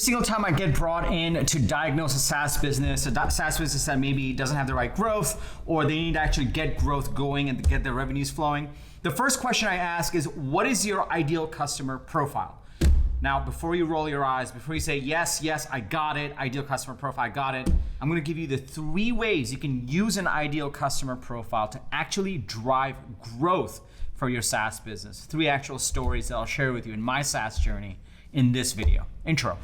single time I get brought in to diagnose a SaaS business that maybe doesn't have the right growth, or they need to actually get growth going and get their revenues flowing, the first question I ask is, what is your ideal customer profile? Now, before you roll your eyes, before you say, yes, I got it, ideal customer profile, I got it, I'm gonna give you the 3 ways you can use an ideal customer profile to actually drive growth for your SaaS business. 3 actual stories that I'll share with you in my SaaS journey in this video. Intro.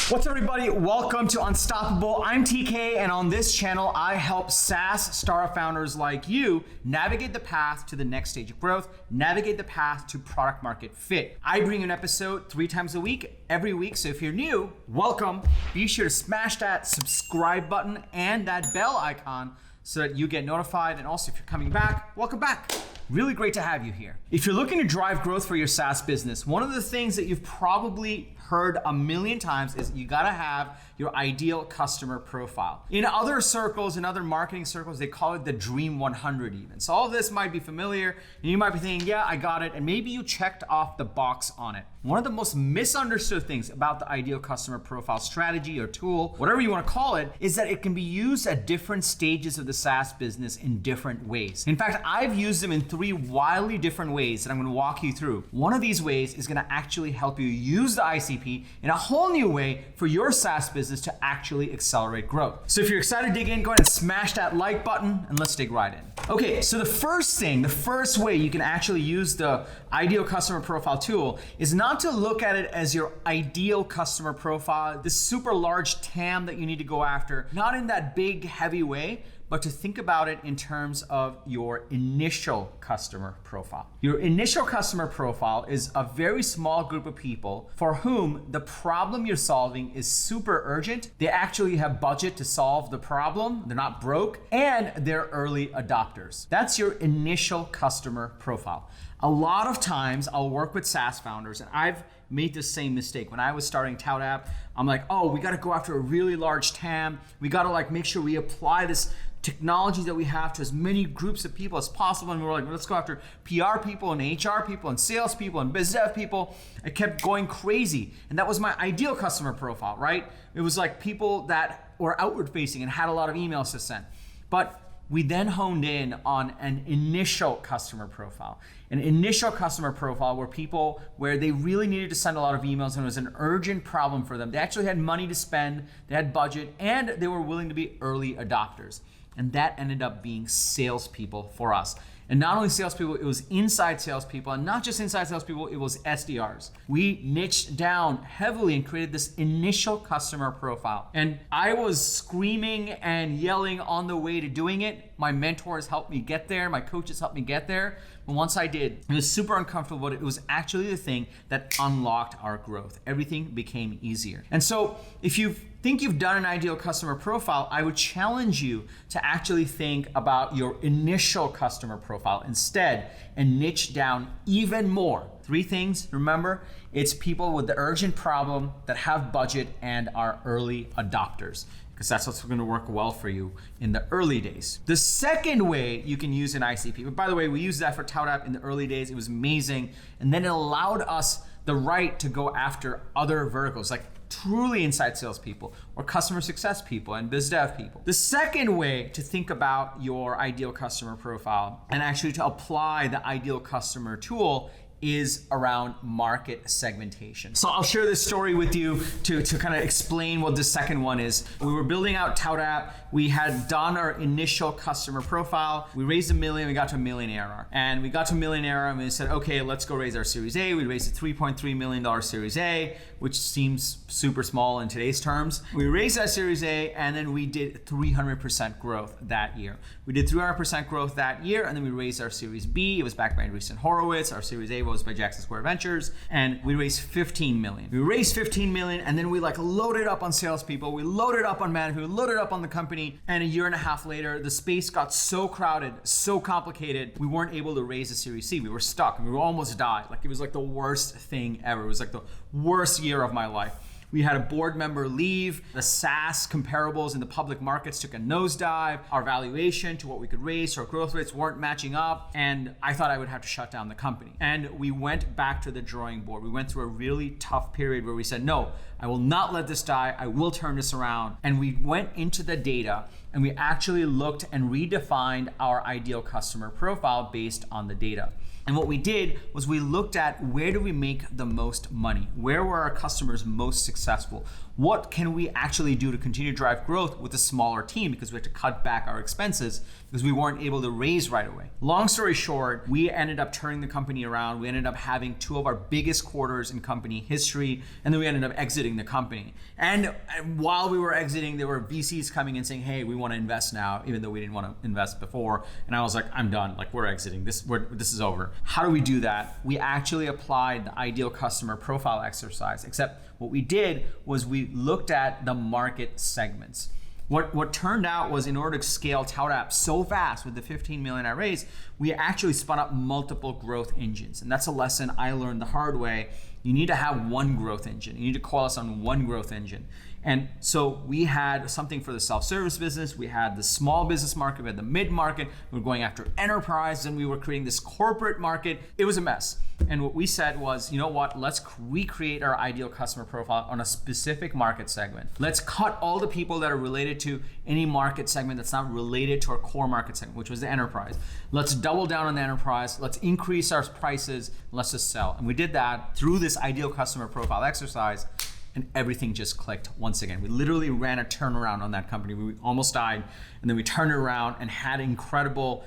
What's up, everybody? Welcome to Unstoppable. I'm TK, and on this channel, I help SaaS startup founders like you navigate the path to the next stage of growth, navigate the path to product market fit. I bring an episode 3 times a week, every week. So if you're new, welcome. Be sure to smash that subscribe button and that bell icon so that you get notified. And also, if you're coming back, welcome back. Really great to have you here. If you're looking to drive growth for your SaaS business, one of the things that you've probably heard a million times is you gotta have your ideal customer profile. In other circles, in other marketing circles, they call it the Dream 100 even. So all of this might be familiar, and you might be thinking, yeah, I got it, and maybe you checked off the box on it. One of the most misunderstood things about the ideal customer profile strategy or tool, whatever you wanna call it, is that it can be used at different stages of the SaaS business in different ways. In fact, I've used them in 3 wildly different ways that I'm gonna walk you through. One of these ways is gonna actually help you use the ICP in a whole new way for your SaaS business to actually accelerate growth. So if you're excited to dig in, go ahead and smash that like button and let's dig right in. Okay, so the first way you can actually use the ideal customer profile tool is not to look at it as your ideal customer profile, this super large TAM that you need to go after, not in that big, heavy way, but to think about it in terms of your initial customer profile. Your initial customer profile is a very small group of people for whom the problem you're solving is super urgent. They actually have budget to solve the problem. They're not broke, and they're early adopters. That's your initial customer profile. A lot of times I'll work with SaaS founders, and I've made the same mistake. When I was starting ToutApp, I'm like, oh, we gotta go after a really large TAM. We gotta make sure we apply this technology that we have to as many groups of people as possible. And we were like, let's go after PR people and HR people and sales people and biz dev people. I kept going crazy. And that was my ideal customer profile, right? It was like people that were outward facing and had a lot of emails to send. But we then honed in on an initial customer profile. An initial customer profile were people where they really needed to send a lot of emails and it was an urgent problem for them. They actually had money to spend, they had budget, and they were willing to be early adopters. And that ended up being salespeople for us. And not only salespeople, it was inside salespeople, and not just inside salespeople, it was SDRs. We niched down heavily and created this initial customer profile. And I was screaming and yelling on the way to doing it. My mentors helped me get there. My coaches helped me get there. But once I did, it was super uncomfortable, but it was actually the thing that unlocked our growth. Everything became easier. And so if you think you've done an ideal customer profile, I would challenge you to actually think about your initial customer profile instead and niche down even more. 3 things, remember, it's people with the urgent problem that have budget and are early adopters, because that's what's going to work well for you in the early days. The second way you can use an ICP, but by the way, we used that for ToutApp in the early days. It was amazing. And then it allowed us the right to go after other verticals, like truly inside salespeople or customer success people and biz dev people. The second way to think about your ideal customer profile and actually to apply the ideal customer tool is around market segmentation. So I'll share this story with you to kind of explain what the second one is. We were building out ToutApp. We had done our initial customer profile. We raised $1 million, we got to $1 million ARR. And we got to $1 million ARR and we said, okay, let's go raise our Series A. We raised a $3.3 million Series A, which seems super small in today's terms. We raised that Series A and then we did 300% growth that year. We did 300% growth that year and then we raised our Series B. It was backed by Andreessen Horowitz. Our Series A was by Jackson Square Ventures, and we raised 15 million. We raised 15 million, and then we loaded up on salespeople, we loaded up on management, we loaded up on the company, and a year and a half later, the space got so crowded, so complicated, we weren't able to raise a Series C. We were stuck, and we almost died. It was the worst thing ever. It was the worst year of my life. We had a board member leave. The SaaS comparables in the public markets took a nosedive. Our valuation to what we could raise, our growth rates weren't matching up. And I thought I would have to shut down the company. And we went back to the drawing board. We went through a really tough period where we said, no, I will not let this die. I will turn this around. And we went into the data and we actually looked and redefined our ideal customer profile based on the data. And what we did was we looked at where do we make the most money? Where were our customers most successful? What can we actually do to continue to drive growth with a smaller team, because we had to cut back our expenses because we weren't able to raise right away. Long story short, we ended up turning the company around. We ended up having 2 of our biggest quarters in company history, and then we ended up exiting the company. And while we were exiting, there were VCs coming in saying, hey, we want to invest now, even though we didn't want to invest before. And I was like, I'm done. Like, we're exiting. This is over. How do we do that? We actually applied the ideal customer profile exercise, except what we did was we looked at the market segments. What turned out was, in order to scale ToutApp so fast with the 15 million I raised, we actually spun up multiple growth engines. And that's a lesson I learned the hard way. You need to have one growth engine. You need to coalesce on one growth engine. And so we had something for the self-service business. We had the small business market. We had the mid-market. We were going after enterprise, and we were creating this corporate market. It was a mess. And what we said was, you know what? Let's recreate our ideal customer profile on a specific market segment. Let's cut all the people that are related to any market segment that's not related to our core market segment, which was the enterprise. Let's double down on the enterprise. Let's increase our prices. Let's just sell. And we did that through this ideal customer profile exercise. And everything just clicked once again. We literally ran a turnaround on that company. We almost died, and then we turned it around and had incredible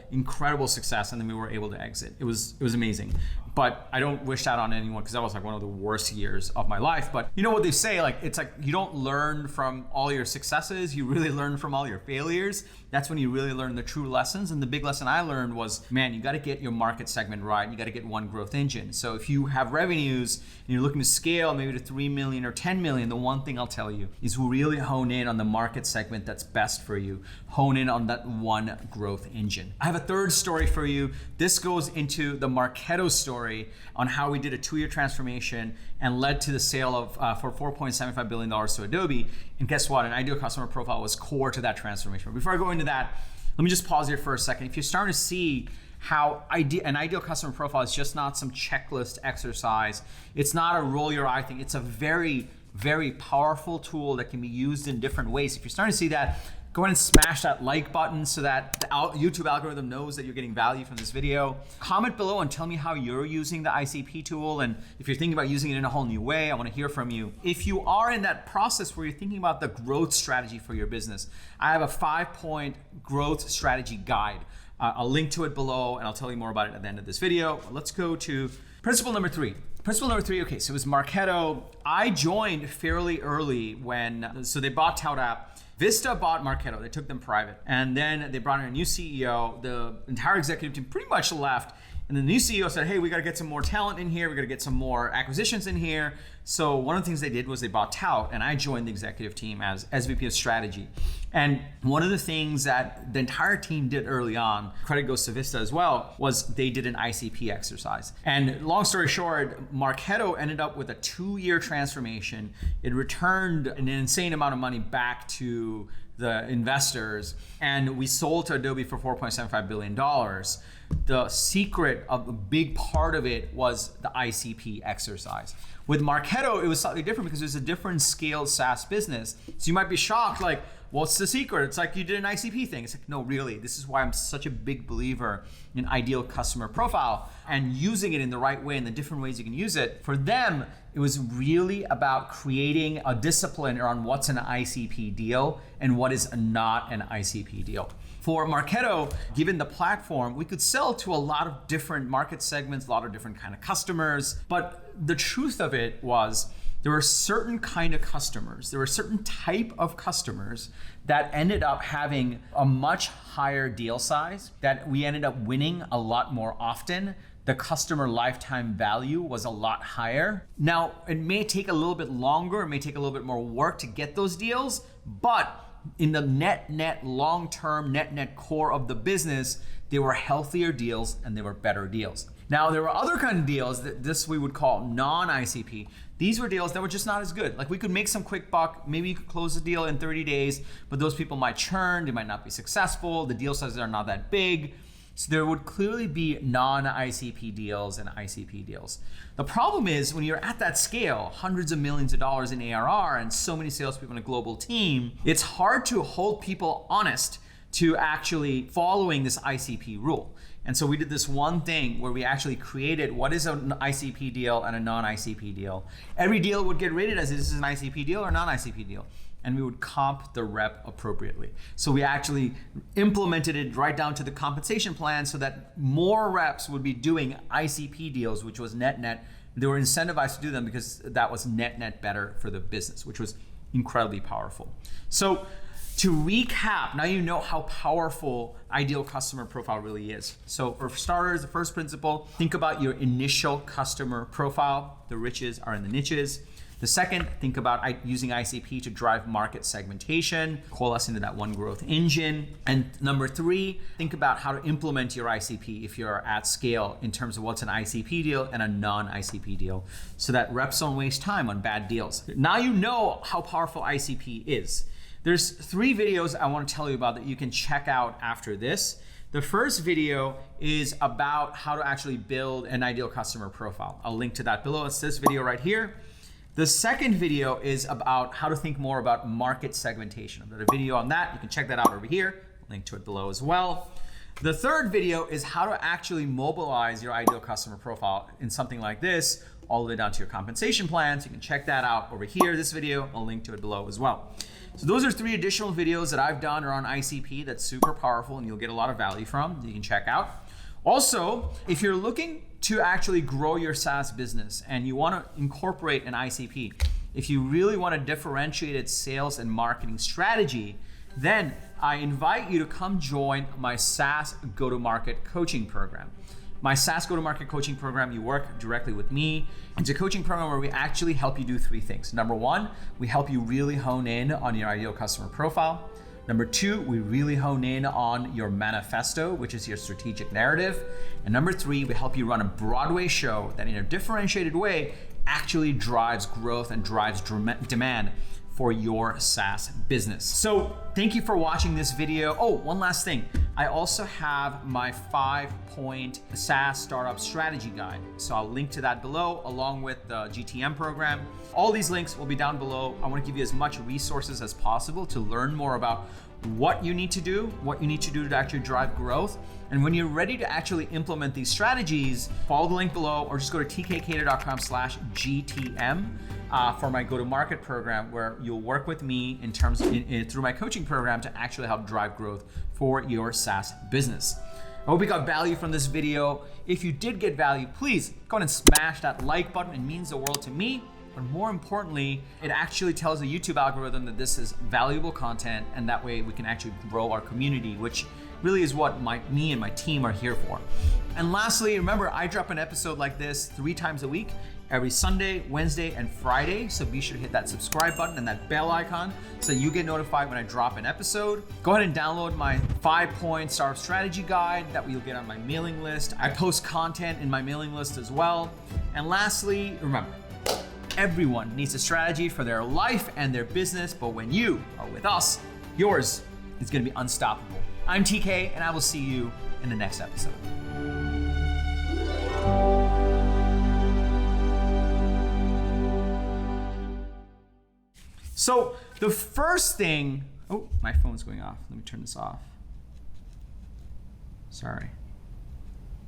success, and then we were able to exit. It was amazing. But I don't wish that on anyone, because that was like one of the worst years of my life. But you know what they say, like, it's like you don't learn from all your successes, you really learn from all your failures. That's when you really learn the true lessons. And the big lesson I learned was, man, you got to get your market segment right. You got to get one growth engine. So if you have revenues and you're looking to scale maybe to 3 million or 10 million, the one thing I'll tell you is really hone in on the market segment that's best for you. Hone in on that one growth engine. I have a third story for you. This goes into the Marketo story on how we did a 2-year transformation and led to the sale of for $4.75 billion to Adobe. And guess what? An ideal customer profile was core to that transformation. But before I go into that, let me just pause here for a second. If you're starting to see how an ideal customer profile is just not some checklist exercise, it's not a roll your eye thing. It's a very, very powerful tool that can be used in different ways. If you're starting to see that, go ahead and smash that like button so that the YouTube algorithm knows that you're getting value from this video. Comment below and tell me how you're using the ICP tool, and if you're thinking about using it in a whole new way, I want to hear from you. If you are in that process where you're thinking about the growth strategy for your business, I have a 5-point growth strategy guide. I'll link to it below, and I'll tell you more about it at the end of this video. Let's go to principle number 3. Principle number 3, okay, so it was Marketo. I joined fairly early so they bought ToutApp. Vista bought Marketo. They took them private. And then they brought in a new CEO. The entire executive team pretty much left. And the new CEO said, hey, we got to get some more talent in here. We got to get some more acquisitions in here. So one of the things they did was they bought Tout, and I joined the executive team as SVP of strategy. And one of the things that the entire team did early on, credit goes to Vista as well, was they did an ICP exercise. And long story short, Marketo ended up with a 2-year transformation. It returned an insane amount of money back to the investors, and we sold to Adobe for $4.75 billion. The secret of the big part of it was the ICP exercise. With Marketo, it was slightly different because it was a different scaled SaaS business. So you might be shocked, like, what's the secret? It's like you did an ICP thing. It's like, no, really, this is why I'm such a big believer in ideal customer profile and using it in the right way and the different ways you can use it. For them, it was really about creating a discipline around what's an ICP deal and what is not an ICP deal. For Marketo, given the platform, we could sell to a lot of different market segments, a lot of different kind of customers. But the truth of it was there were certain kind of customers, there were certain type of customers that ended up having a much higher deal size, that we ended up winning a lot more often. The customer lifetime value was a lot higher. Now, it may take a little bit longer, it may take a little bit more work to get those deals, but in the net long-term, net core of the business, they were healthier deals and they were better deals. Now, there were other kind of deals that this we would call non-ICP. These were deals that were just not as good. Like we could make some quick buck, maybe you could close the deal in 30 days, but those people might churn, they might not be successful, the deal sizes are not that big. So there would clearly be non-ICP deals and ICP deals. The problem is when you're at that scale, hundreds of millions of dollars in ARR and so many salespeople in a global team, it's hard to hold people honest to actually following this ICP rule. And so we did this one thing where we actually created what is an ICP deal and a non-ICP deal. Every deal would get rated as this is an ICP deal or non-ICP deal. And we would comp the rep appropriately. So we actually implemented it right down to the compensation plan so that more reps would be doing ICP deals, which was net. They were incentivized to do them because that was net better for the business, which was incredibly powerful. So to recap, now you know how powerful ideal customer profile really is. So for starters, the first principle, think about your initial customer profile. The riches are in the niches. The second, think about using ICP to drive market segmentation, coalesce into that one growth engine. And number three, think about how to implement your ICP if you're at scale in terms of what's an ICP deal and a non-ICP deal so that reps don't waste time on bad deals. Now you know how powerful ICP is. There's 3 videos I want to tell you about that you can check out after this. The first video is about how to actually build an ideal customer profile. I'll link to that below. It's this video right here. The second video is about how to think more about market segmentation. I've got a video on that. You can check that out over here. Link to it below as well. The third video is how to actually mobilize your ideal customer profile in something like this, all the way down to your compensation plans. You can check that out over here, this video. I'll link to it below as well. So those are 3 additional videos that I've done around ICP that's super powerful and you'll get a lot of value from, you can check out. Also, if you're looking to actually grow your SaaS business and you want to incorporate an ICP, if you really want a differentiated sales and marketing strategy, then I invite you to come join my SaaS go-to-market coaching program. My SaaS go-to-market coaching program, you work directly with me. It's a coaching program where we actually help you do 3 things. Number 1, we help you really hone in on your ideal customer profile. Number 2, we really hone in on your manifesto, which is your strategic narrative. And number 3, we help you run a Broadway show that in a differentiated way actually drives growth and drives demand for your SaaS business. So thank you for watching this video. Oh, one last thing. I also have my 5-point SaaS startup strategy guide. So I'll link to that below along with the GTM program. All these links will be down below. I want to give you as much resources as possible to learn more about what you need to do to actually drive growth. And when you're ready to actually implement these strategies, follow the link below or just go to tkkader.com/GTM for my go-to-market program where you'll work with me in terms of, through my coaching program to actually help drive growth for your SaaS business. I hope you got value from this video. If you did get value, please go ahead and smash that like button. It means the world to me. But more importantly, it actually tells the YouTube algorithm that this is valuable content, and that way we can actually grow our community, which really is what me and my team are here for. And lastly, remember, I drop an episode like this 3 times a week, every Sunday, Wednesday, and Friday. So be sure to hit that subscribe button and that bell icon so you get notified when I drop an episode. Go ahead and download my 5-point startup strategy guide that you'll get on my mailing list. I post content in my mailing list as well. And lastly, remember, everyone needs a strategy for their life and their business, but when you are with us, yours is going to be unstoppable. I'm TK, and I will see you in the next episode. So the first thing, oh, my phone's going off. Let me turn this off. Sorry.